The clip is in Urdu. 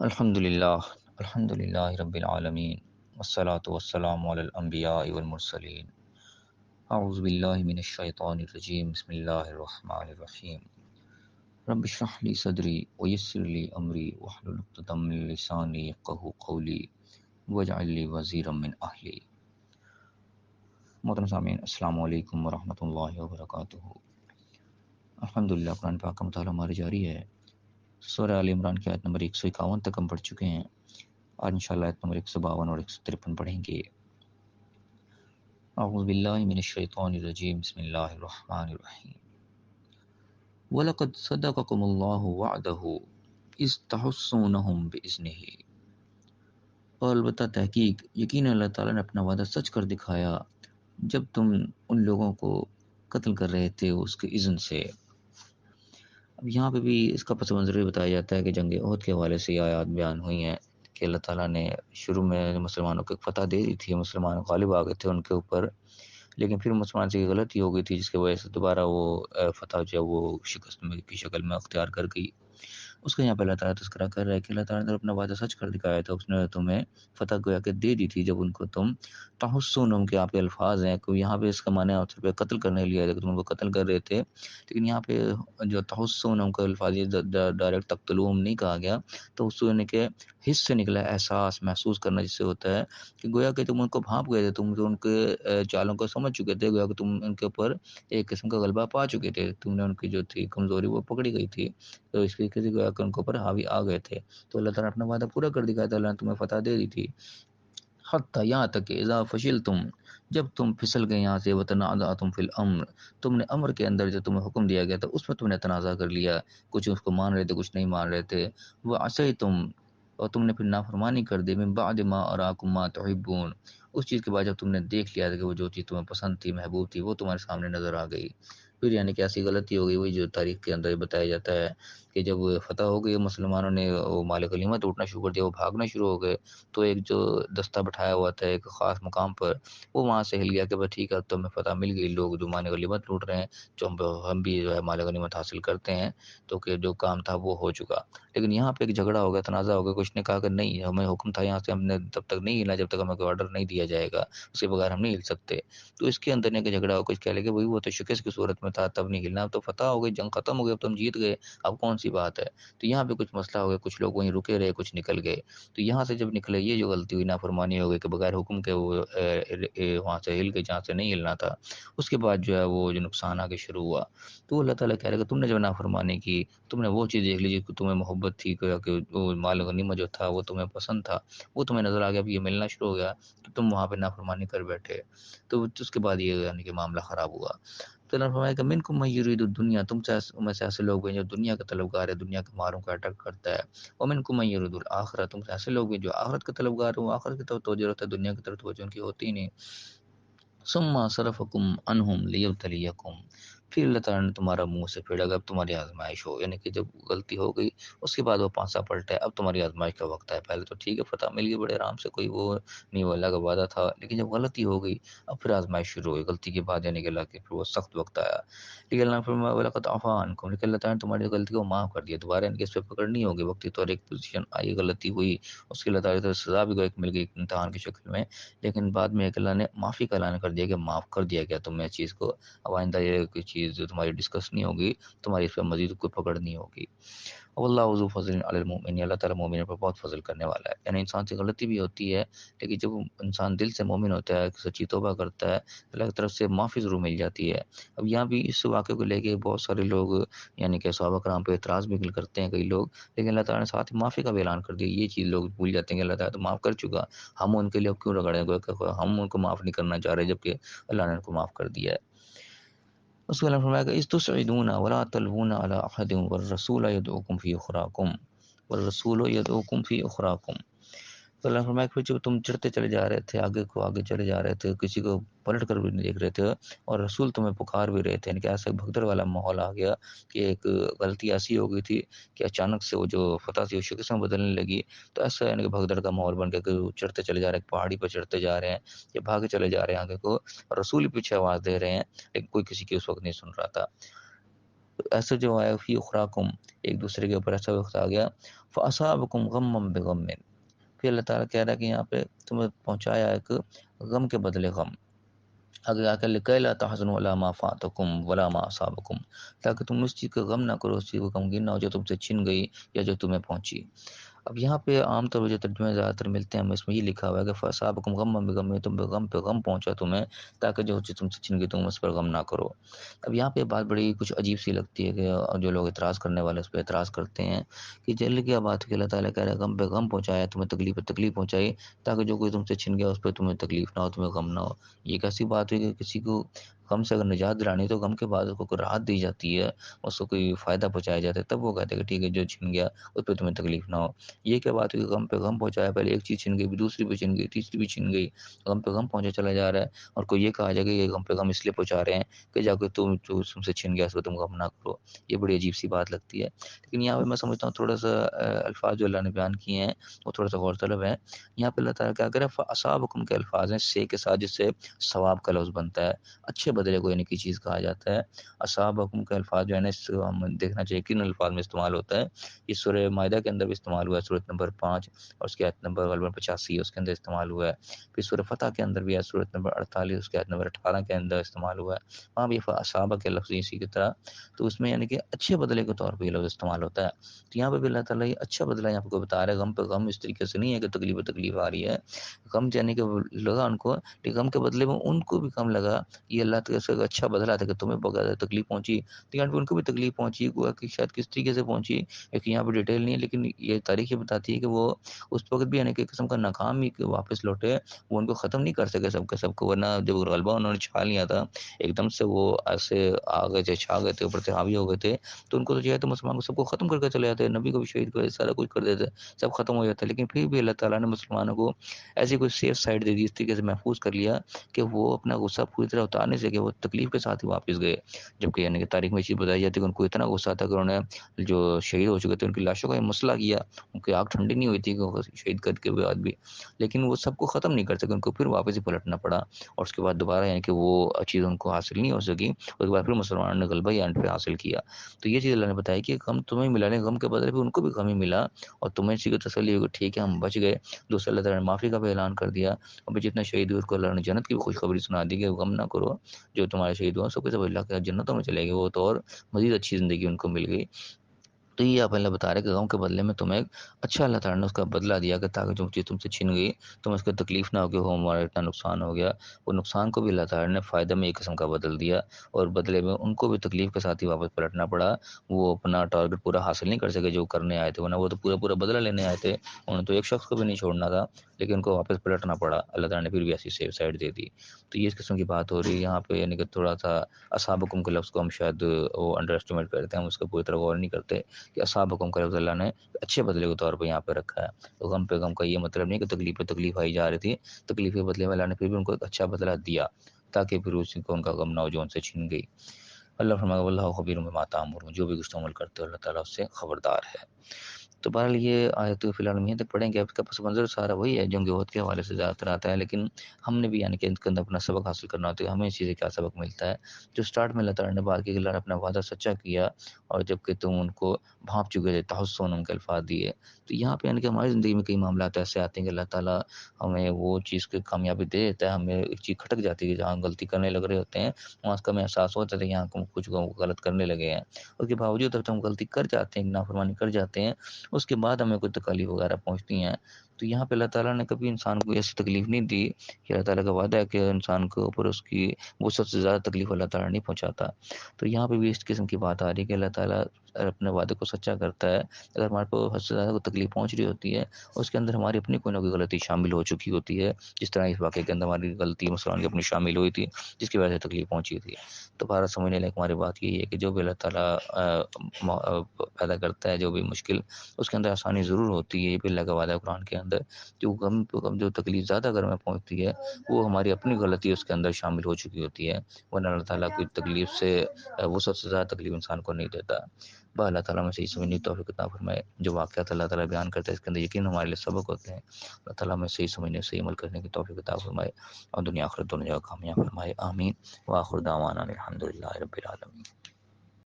الحمد للہ رب العالمین والصلاة والسلام علی الانبیاء والمرسلین اعوذ باللہ من الشیطان الرجیم بسم اللہ الرحمن الرحیم رب اشرح لی صدری ویسر لی امری واحلل عقدۃ من لسانی یفقہوا قولی واجعل لی وزیرا من اہلی۔ محترم سامعین، السلام علیکم ورحمۃ اللہ وبرکاتہ۔ الحمدللہ قرآن پاک کا مطالعہ ہمارا جاری ہے۔ سورہ آل عمران کی آیت نمبر 151 تک ہم پڑھ چکے ہیں۔ آج انشاءاللہ آیت نمبر 152 اور 153 پڑھیں گے۔ اعوذ باللہ من الشیطان الرجیم بسم اللہ الرحمن الرحیم۔ وَلَقَدْ صَدَقَكُمُ اللَّهُ وَعْدَهُ إِذْ تَحُسُّونَهُم بِإِذْنِهِ، اور البتہ تحقیق یقینا اللہ تعالیٰ نے اپنا وعدہ سچ کر دکھایا جب تم ان لوگوں کو قتل کر رہے تھے اس کے اذن سے۔ اب یہاں پہ بھی اس کا پس منظر بھی بتایا جاتا ہے کہ جنگ احد کے حوالے سے یہ آیات بیان ہوئی ہیں کہ اللہ تعالیٰ نے شروع میں مسلمانوں کو ایک فتح دے دی تھی، مسلمان غالب آ گئے تھے ان کے اوپر، لیکن پھر مسلمان سے غلطی ہو گئی تھی جس کی وجہ سے دوبارہ وہ فتح جو ہے وہ شکست کی شکل میں اختیار کر گئی۔ اس کا یہاں پہ اللہ تعالیٰ تذکرہ کر رہا ہے کہ اللہ تعالیٰ نے اپنا وعدہ سچ کر دکھایا تھا، اس نے تمہیں فتح گویا کہ دے دی تھی جب ان کو تم تحسنہم کے آپ کے الفاظ ہیں کہ یہاں پہ اس کا معنی آپ پہ قتل کرنے لیا ہے کہ تم ان کو قتل کر رہے تھے، لیکن یہاں پہ جو تحسنہم کا الفاظ یہ ڈائریکٹ تقتلوہم نہیں کہا گیا، تو اس نے کہ حس سے نکلا احساس محسوس کرنا جس سے ہوتا ہے کہ گویا کہ تم ان کو بھانپ گئے تھے، تم جو ان کے چالوں کو سمجھ چکے تھے، گویا کہ تم ان کے اوپر ایک قسم کا غلبہ پا چکے تھے، تم نے ان کی جو تھی کمزوری وہ پکڑی گئی تھی، تو اس طریقے سے گویا کہ ان کے اوپر حاوی آ گئے تھے، تو اللہ تعالیٰ نے اپنا وعدہ پورا کر دکھایا تھا، اللہ نے تمہیں فتح دے دی تھی۔ حتیٰ یہاں تک کہ اذا فشلتم، جب تم پھسل گئے یہاں سے، وتنازعتم فی الامر، تم نے امر کے اندر جو تمہیں حکم دیا گیا تھا اس میں تم نے تنازع کر لیا، کچھ اس کو مان رہے تھے کچھ نہیں مان رہے تھے، وعصیتم، اور تم نے پھر نافرمانی کر دی، من بعد ما اراکم ما تحبون، اس چیز کے بعد جب تم نے دیکھ لیا تھا کہ وہ جو چیز تمہیں پسند تھی محبوب تھی وہ تمہارے سامنے نظر آ گئی، پھر یعنی کہ ایسی غلطی ہو گئی، وہی جو تاریخ کے اندر بتایا جاتا ہے کہ جب فتح ہو گئی مسلمانوں نے وہ مال غنیمت اٹھنا شروع کر دیا، وہ بھاگنا شروع ہو گئے، تو ایک جو دستہ بٹھایا ہوا تھا ایک خاص مقام پر، وہ وہاں سے ہل گیا کہ بس ٹھیک ہے اب تو ہمیں فتح مل گئی، لوگ جو مال غنیمت لوٹ رہے ہیں، جو ہم بھی جو ہے مال غنیمت حاصل کرتے ہیں، تو کہ جو کام تھا وہ ہو چکا۔ لیکن یہاں پہ ایک جھگڑا ہو گیا، تنازع ہو گیا، کچھ نے کہا کہ نہیں ہمیں حکم تھا یہاں سے، ہم نے تب تک نہیں ہلنا جب تک ہمیں کوئی آرڈر نہیں دیا جائے گا، اس کے بغیر ہم نہیں ہل سکتے، تو اس کے اندر نے کہ جھگڑا ہو، کچھ کہہ لے کہ وہی وہ تو شکست کی صورت میں تھا تب نہیں ہلنا، اب تو فتح ہو گئی، جنگ ختم ہو گئی، اب تو ہم جیت گئے، اب کون سی بات ہے، تو یہاں پہ کچھ مسئلہ ہو گیا، کچھ لوگ وہیں رکے رہے کچھ نکل گئے، تو یہاں سے جب نکلے یہ جو غلطی ہوئی نافرمانی ہو گئی کہ بغیر حکم کے وہ وہاں سے ہل گئے جہاں سے نہیں ہلنا تھا، اس کے بعد جو ہے وہ جو نقصان آگے شروع ہوا، تو اللہ تعالیٰ کہہ رہے کہ تم نے جو نافرمانی کی، تم نے وہ چیز دیکھ لی جس کو تمہیں محبت تھی کہ وہ مال غنیمت جو تھا وہ تمہیں پسند تھا، وہ تمہیں نظر آ گیا، اب یہ ملنا شروع ہو گیا، تو تم وہاں پہ نافرمانی کر بیٹھے، تو اس کے بعد یہ یعنی کہ معاملہ خراب ہوا۔ تو اللہ نے فرمایا کہ منکم من یرید الدنیا، تم میں سے ایسے لوگ ہیں جو دنیا کا طلبگار ہے، دنیا کے مالوں کا اٹیک کرتا ہے، ومنکم من یرید الآخرہ، تم سے ایسے لوگ ہیں جو آخرت کے طلبگار ہیں، وہ آخرت کی طرف توجہ رہتا ہے، دنیا کی طرف توجہ ان کی ہوتی نہیں۔ ثم صرفکم عنہم لیبتلیکم، پھر اللہ تعالیٰ نے تمہارا منہ سے پھیرا، اب تمہاری آزمائش ہو، یعنی کہ جب غلطی ہو گئی اس کے بعد وہ پانسا پلٹا ہے، اب تمہاری آزمائش کا وقت ہے، پہلے تو ٹھیک ہے فتح مل گئی بڑے آرام سے، کوئی وہ نہیں، وہ اللہ کا وعدہ تھا، لیکن جب غلطی ہو گئی اب پھر آزمائش شروع ہوئی، غلطی کے بعد یعنی کہ اللہ کے پھر وہ سخت وقت آیا، لیکن اللہ نے فرمایا وَلَقَدْ عَفَا عَنْكُمْ، لیکن اللہ تعالیٰ نے تمہاری غلطی کو معاف کر دیا، دوبارہ ان کے اس پہ پکڑ نہیں ہوگی، وقتی طور ایک پوزیشن آئی غلطی ہوئی اس کی اللہ تعالیٰ کی سزا بھی مل گئی امتحان کی شکل میں، لیکن بعد میں ایک اللہ نے معافی کا اعلان کر دیا کہ معاف کر دیا گیا تمہیں چیز کو، اب آئندہ یہ کوئی چیز جو تمہاری ڈسکس نہیں ہوگی، تمہاری اس پہ مزید کوئی پکڑ نہیں ہوگی۔ واللہ ذو فضل علی المؤمنین، اللہ تعالیٰ مومنوں پر بہت فضل کرنے والا ہے، یعنی انسان سے غلطی بھی ہوتی ہے لیکن جب انسان دل سے مومن ہوتا ہے سچی توبہ کرتا ہے اللہ کی طرف سے معافی ضرور مل جاتی ہے۔ اب یہاں بھی اس واقعے کو لے کے بہت سارے لوگ یعنی کہ صحابہ کرام پہ اعتراض بھی کرتے ہیں کئی لوگ، لیکن اللہ تعالیٰ نے ساتھ ہی معافی کا بھی اعلان کر دیا، یہ چیز لوگ بھول جاتے ہیں کہ اللہ تعالیٰ تو معاف کر چکا، ہم ان کے لیے اب کیوں رگڑیں گے، ہم ان کو معاف نہیں کرنا چاہ رہے جبکہ اللہ نے ان کو معاف کر دیا ہے۔ اس کو اللہ نے فرمایا کہ استسعدون ولا تلوون علی احد والرسول یدعوکم فی اخراکم والرسول یدعوکم فی اخراکم، تو اللہ نے فرمایا کہ پھر جب تم چڑھتے چلے جا رہے تھے، آگے کو آگے چلے جا رہے تھے، کسی کو پلٹ کر بھی نہیں دیکھ رہے تھے، اور رسول تمہیں پکار بھی رہے تھے، یعنی کہ ایسا بھگدڑ والا ماحول آ گیا کہ ایک غلطی ایسی ہو گئی تھی کہ اچانک سے وہ جو فتح تھی وہ شکست میں بدلنے لگی، تو ایسا یعنی کہ بھگدڑ کا ماحول بن گیا کہ وہ چڑھتے چلے جا رہے ہیں، پہاڑی پہ چڑھتے جا رہے ہیں یا بھاگے چلے جا رہے ہیں آگے کو، اور رسول پیچھے آواز دے رہے ہیں لیکن کوئی کسی کی اس وقت نہیں سن رہا تھا۔ ایسے جو آیا فی اخراکم، ایک دوسرے کے اوپر ایسا وقت آ گیا، فاصابکم غم بغم، پھر اللہ تعالیٰ کہہ رہا ہے کہ یہاں پہ تمہیں پہنچایا ایک غم کے بدلے غم، آگے آ کر لکھا لا تحزنوا علی ما فاتکم ولا ما اصابکم، تاکہ تم اس چیز کا غم نہ کرو، اس چیز کو غمگین نہ ہو جو تم سے چھن گئی یا جو تمہیں پہنچی۔ اب یہاں پہ عام طور پہ جو ترجمے زیادہ تر ملتے ہیں ہمیں، اس میں یہ لکھا ہوا ہے کہ فاصابکم غم بغم، تم پہ غم پہنچا تمہیں، تاکہ جو چیز تم سے چھن گئی تم اس پر غم نہ کرو۔ اب یہاں پہ بات بڑی کچھ عجیب سی لگتی ہے کہ جو لوگ اعتراض کرنے والے اس پہ اعتراض کرتے ہیں کہ جل کیا بات ہے کہ اللہ تعالیٰ کہہ رہا ہے غم پہ غم پہنچایا، تمہیں تکلیف پہ تکلیف پہنچائی، تاکہ جو کوئی تم سے چھن گیا اس پہ تمہیں تکلیف نہ ہو، تمہیں غم نہ ہو۔ یہ کیسی بات ہوئی کہ کسی کو غم سے اگر نجات دلانی ہے تو غم کے بعد اس کو کوئی راحت دی جاتی ہے، اس کو کوئی فائدہ پہنچایا جاتا ہے، تب وہ کہتے ہیں کہ ٹھیک ہے جو چھن گیا اس پہ تمہیں تکلیف نہ ہو۔ یہ کیا بات ہوئی کہ غم پہ غم پہنچایا، پہلے ایک چیز چھن گئی پھر دوسری بھی چھن گئی تیسری بھی چھن گئی، غم پہ غم پہنچا چلا جا رہا ہے، اور کوئی یہ کہا جائے کہ یہ غم پہ غم اس لیے پہنچا رہے ہیں کہ جا کے تم سے چھن گیا اس پہ تم غم نہ کرو۔ یہ بڑی عجیب سی بات لگتی ہے، لیکن یہاں پہ میں سمجھتا ہوں تھوڑا سا الفاظ جو اللہ نے بیان کیے ہیں وہ تھوڑا سا غور طلب ہے۔ یہاں پہ اللہ تعالیٰ کیا کرے، فاصابکم کے الفاظ ہیں سے کے ساتھ، جس سے ثواب کا لفظ بنتا ہے، اچھے بدلے کو یعنی کی چیز کہا جاتا ہے۔ اصابکم کے الفاظ جو ہے نا اس کو ہم دیکھنا چاہیے کن الفاظ میں استعمال ہوتا ہے۔ یہ سورہ مائدہ کے اندر بھی استعمال ہوا ہے، سورۃ نمبر 5 اور اس کی آیت نمبر غالباً 85 ہے، اس کے اندر استعمال ہوا ہے۔ پھر سورہ فتح کے اندر بھی ہے، سورۃ نمبر 48 اس کی آیت نمبر 18 کے اندر استعمال ہوا ہے، وہاں بھی اصابہ کے لفظ اسی کی طرح، تو اس میں یعنی کہ اچھے بدلے کے طور پہ یہ لفظ استعمال ہوتا ہے۔ تو یہاں پہ بھی اللہ تعالیٰ یہ اچھا بدلہ یہاں پہ بتا رہا ہے، غم پہ غم اس طریقے سے نہیں ہے کہ تکلیف تکلیف آ رہی ہے، غم یعنی کہ لگا ان کو، لیکن غم کے بدلے میں ان کو بھی کم لگا، یہ اللہ تعالیٰ سے اچھا بدلہ تھا کہ تمہیں بغیر تکلیف پہنچی تو یہاں پہ ان کو بھی تکلیف پہنچی، گویا کہ شاید کس طریقے سے پہنچی ایک یہاں پہ ڈیٹیل نہیں ہے، لیکن یہ تاریخ یہ بتاتی ہے کہ وہ اس وقت بھی یعنی کہ قسم کا ناکام ہی کہ واپس لوٹے، وہ ان کو ختم نہیں کر سکے سب کے سب کو، ورنہ جب غلبہ انہوں نے چھا لیا تھا ایک دم سے، وہ ایسے آ گئے تھے، چھا گئے تھے، اوپر سے حاوی ہو گئے تھے، تو ان کو تو چاہے تو مسلمان کو سب کو ختم کر کے چلے جاتے، نبی کو بھی شہید کر دیتے، سارا کچھ کر دیتے، سب ختم ہو جاتا ہے، لیکن پھر بھی اللہ تعالیٰ نے مسلمانوں کو ایسی کوئی سیف سائڈ دے دی، اس طریقے سے محفوظ کر لیا کہ وہ اپنا غصہ پوری طرح اتار نہیں سکے، وہ تکلیف کے ساتھ ہی واپس گئے، جبکہ یعنی کہ تاریخ میں یہ چیز بتائی جاتی ہے کہ ان کو اتنا غصہ تھا کہ انہوں نے جو شہید ہو چکے تھے ان کی لاشوں کا یہ مسئلہ کیا، ان کی آگ ٹھنڈی نہیں ہوئی تھی کہ شہید کر کے بعد بھی، لیکن وہ سب کو ختم نہیں کر سکے، ان کو پھر واپس ہی پلٹنا پڑا، اور اس کے بعد دوبارہ یعنی کہ وہ چیز ان کو حاصل نہیں ہو سکی، اس کے بعد پھر مسلمانوں نے غلبہ ہی اینڈ پہ حاصل کیا۔ تو یہ چیز اللہ نے بتائی کہ غم تمہیں ملا نہیں، غم کے بدلے بھی ان کو بھی غم ہی ملا، اور تمہیں اسی کو تسلی ہوگی ٹھیک ہے ہم بچ گئے، دوسرے اللہ تعالیٰ نے معافی کا بھی اعلان کر دیا، اور پھر جتنے شہید ہوئے اس کو اللہ نے جنت کی بھی خوشخبری سنا دی کہ غم نہ کرو، جو تمہارے شہید ہوئے سب کے سب اللہ کے جنتوں میں چلے گئے، وہ تو اور مزید اچھی زندگی ان کو مل گئی۔ تو یہ آپ اللہ بتا رہے کہ غم کے بدلے میں تمہیں اچھا اللہ تعالیٰ نے اس کا بدلہ دیا کہ تاکہ جو چیز تم سے چھن گئی تم اس کو تکلیف نہ ہو کہ وہ ہمارا اتنا نقصان ہو گیا، وہ نقصان کو بھی اللہ تعالیٰ نے فائدہ میں ایک قسم کا بدل دیا، اور بدلے میں ان کو بھی تکلیف کے ساتھ ہی واپس پلٹنا پڑا، وہ اپنا ٹارگٹ پورا حاصل نہیں کر سکے جو کرنے آئے تھے، ورنہ وہ تو پورا پورا بدلہ لینے آئے تھے، انہوں نے تو ایک شخص کو بھی نہیں چھوڑنا تھا، لیکن ان کو واپس پلٹنا پڑا، اللہ تعالیٰ نے پھر بھی ایسی سیف سائڈ دے دی۔ تو یہ اس قسم کی بات ہو رہی ہے یہاں پہ، یعنی کہ تھوڑا سا اصحابکم کے لفظ کو ہم شاید وہ انڈر اسٹیمیٹ کرتے ہیں، ہم اس کو پوری طرح غور نہیں کرتے کہ اصحابکم کا لفظ اللہ نے اچھے بدلے کے طور پہ یہاں پہ رکھا ہے۔ تو غم پہ غم کا یہ مطلب نہیں کہ تکلیف پہ تکلیف آئی جا رہی تھی، تکلیف کے بدلے میں اللہ نے پھر بھی ان کو ایک اچھا بدلہ دیا تاکہ پھر اس کو ان کا غم نہ ہو جو ان سے چھن گئی۔ اللہ فرمائے واللہ خبیر بما تعملون، جو بھی کچھ عمل کرتے ہو اللہ تعالیٰ اس سے خبردار ہے۔ تو بہرحال یہ آیت فی الحال ہم یہیں تک پڑھیں گے، اس کا پس منظر سارا وہی ہے جو گہوت کے حوالے سے زیادہ تر آتا ہے، لیکن ہم نے بھی یعنی کہ ان کے اندر اپنا سبق حاصل کرنا ہوتا ہے، ہمیں اس چیز سے کیا سبق ملتا ہے۔ جو سٹارٹ میں اللہ تعالیٰ نے بات کی کہ اللہ نے اپنا وعدہ سچا کیا، اور جب کہ تم ان کو بھانپ چکے تھے، تحسن ان کے الفاظ دیے، تو یہاں پہ یعنی کہ ہماری زندگی میں کئی معاملات ایسے آتے ہیں کہ اللہ تعالیٰ ہمیں وہ چیز کی کامیابی دے دیتا ہے، ہمیں ایک چیز کھٹک جاتی ہے جہاں غلطی کرنے لگ رہے ہوتے ہیں، وہاں اس کا ہمیں احساس ہوتا ہے کہ یہاں کچھ غلط کرنے لگے ہیں، اس کے باوجود جب ہم غلطی کر جاتے ہیں، نافرمانی کر جاتے ہیں، اس کے بعد ہمیں کوئی تکلیف وغیرہ پہنچتی ہیں، تو یہاں پہ اللہ تعالیٰ نے کبھی انسان کو ایسی تکلیف نہیں دی کہ اللہ تعالیٰ کا وعدہ ہے کہ انسان کے اوپر اس کی وہ سب سے زیادہ تکلیف اللہ تعالیٰ نہیں پہنچاتا۔ تو یہاں پہ بھی اس قسم کی بات آ رہی ہے کہ اللہ تعالیٰ اپنے وعدے کو سچا کرتا ہے، اگر ہمارے کو حد سے زیادہ کوئی تکلیف پہنچ رہی ہوتی ہے اس کے اندر ہماری اپنی کوئی نہ کوئی غلطی شامل ہو چکی ہوتی ہے، جس طرح اس واقعے کے اندر ہماری غلطی مسلمان کی اپنی شامل ہوئی تھی جس کی وجہ سے تکلیف پہنچی تھی۔ تو بارہ سمجھنے لائق ہماری بات یہی ہے کہ جو بھی اللہ تعالیٰ پیدا کرتا ہے جو بھی مشکل، اس کے اندر آسانی ضرور ہوتی ہے، یہ بھی اللہ کا وعدہ ہے قرآن کے اندر، جو غم جو تکلیف زیادہ اگر ہمیں پہنچتی ہے وہ ہماری اپنی غلطی اس کے اندر شامل ہو چکی ہوتی ہے، ورنہ اللہ تعالیٰ کوئی تکلیف سے وہ سب سے زیادہ تکلیف انسان کو نہیں دیتا۔ بس اللہ تعالیٰ میں صحیح سمجھنے کی توفیق عطا فرمائے، جو واقعات اللہ تعالیٰ بیان کرتا ہے اس کے اندر یقین ہمارے لیے سبق ہوتے ہیں، اللہ تعالیٰ میں صحیح سمجھنے صحیح عمل کرنے کی توفیق عطا فرمائے، اور دنیا آخرت دونوں جگہ کامیاب فرمائے، آمین۔ وآخر دعوانا الحمد للہ رب العالمین۔